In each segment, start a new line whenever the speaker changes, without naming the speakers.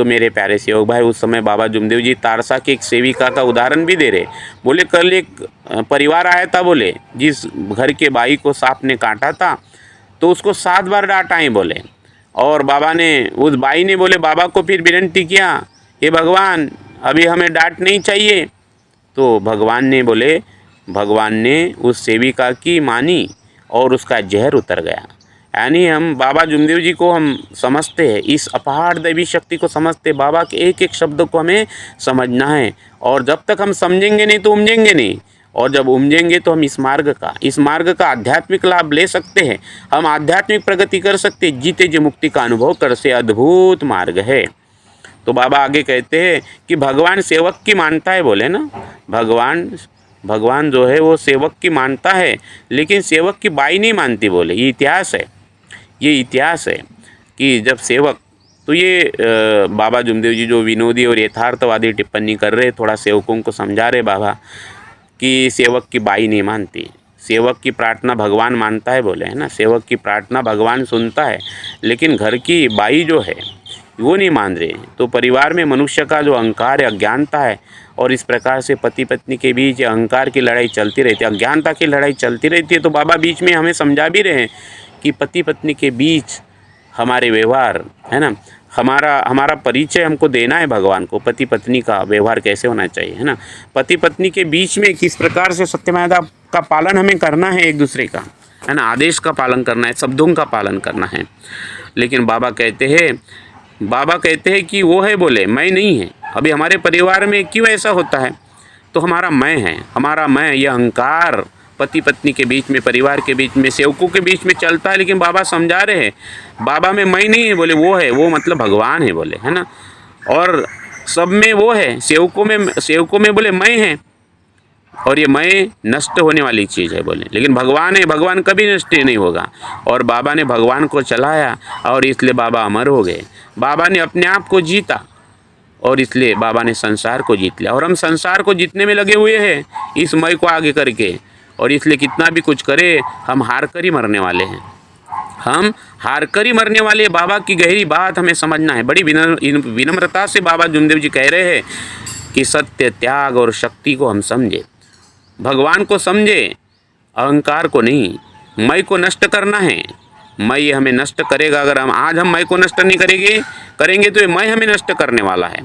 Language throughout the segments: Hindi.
तो मेरे प्यारे सेवक भाई, उस समय बाबा जुमदेव जी तारसा की एक सेविका का उदाहरण भी दे रहे। बोले कल एक परिवार आया था, बोले जिस घर के बाई को सांप ने काटा था तो उसको 7 बार डांटा है बोले। और बाबा ने, उस बाई ने बोले बाबा को फिर विनती किया, हे भगवान अभी हमें डांट नहीं चाहिए। तो भगवान ने उस सेविका की मानी और उसका जहर उतर गया। यानी हम बाबा जुमदेव जी को हम समझते हैं, इस अपार दैवी शक्ति को समझते, बाबा के एक एक शब्द को हमें समझना है। और जब तक हम समझेंगे नहीं तो उमजेंगे नहीं, और जब उमजेंगे तो हम इस मार्ग का आध्यात्मिक लाभ ले सकते हैं। हम आध्यात्मिक प्रगति कर सकते हैं, जीते जी मुक्ति का अनुभव कर से अद्भुत मार्ग है। तो बाबा आगे कहते हैं कि भगवान सेवक की मानता है, बोले ना, भगवान जो है वो सेवक की मानता है, लेकिन सेवक की बाई नहीं मानती बोले। ये इतिहास है कि जब सेवक, तो ये बाबा जुमदेव जी जो विनोदी और यथार्थवादी टिप्पणी कर रहे, थोड़ा सेवकों को समझा रहे बाबा कि सेवक की बाई नहीं मानती, सेवक की प्रार्थना भगवान मानता है बोले, है ना। सेवक की प्रार्थना भगवान सुनता है, लेकिन घर की बाई जो है वो नहीं मान रहे। तो परिवार में मनुष्य का जो अहंकार है, अज्ञानता है, और इस प्रकार से पति पत्नी के बीच अहंकार की लड़ाई चलती रहती है, अज्ञानता की लड़ाई चलती रहती है। तो बाबा बीच में हमें समझा भी रहे हैं कि पति पत्नी के बीच हमारे व्यवहार, है ना, हमारा परिचय हमको देना है भगवान को, पति पत्नी का व्यवहार कैसे होना चाहिए, है ना। पति पत्नी के बीच में किस प्रकार से सत्यमर्यादा का पालन हमें करना है, एक दूसरे का, है ना, आदेश का पालन करना है, शब्दों का पालन करना है। लेकिन बाबा कहते हैं कि वो है बोले, मैं नहीं है। अभी हमारे परिवार में क्यों ऐसा होता है, तो हमारा मैं है, ये अहंकार पति पत्नी के बीच में, परिवार के बीच में, सेवकों के बीच में चलता है। लेकिन बाबा समझा रहे हैं, बाबा में मैं नहीं है बोले, वो है, वो मतलब भगवान है बोले, है ना। और सब में वो है, सेवकों में बोले मैं है, और ये मैं नष्ट होने वाली चीज़ है बोले। लेकिन भगवान है, भगवान कभी नष्ट नहीं होगा। और बाबा ने भगवान को चलाया और इसलिए बाबा अमर हो गए। बाबा ने अपने आप को जीता और इसलिए बाबा ने संसार को जीत लिया। और हम संसार को जीतने में लगे हुए हैं, इस मैं को आगे करके, और इसलिए कितना भी कुछ करे हम हार कर ही मरने वाले हैं, बाबा की गहरी बात हमें समझना है। बड़ी विनम्रता से बाबा जुमदेव जी कह रहे हैं कि सत्य, त्याग और शक्ति को हम समझे, भगवान को समझे, अहंकार को नहीं। मैं को नष्ट करना है, मैं ये हमें नष्ट करेगा। अगर हम मैं को नष्ट नहीं करेंगे तो ये मैं हमें नष्ट करने वाला है।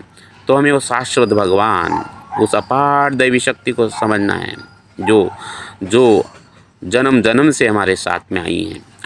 तो हमें वो शाश्वत भगवान, उस अपार दैवी शक्ति को समझना है जो जन्म जन्म से हमारे साथ में आई हैं।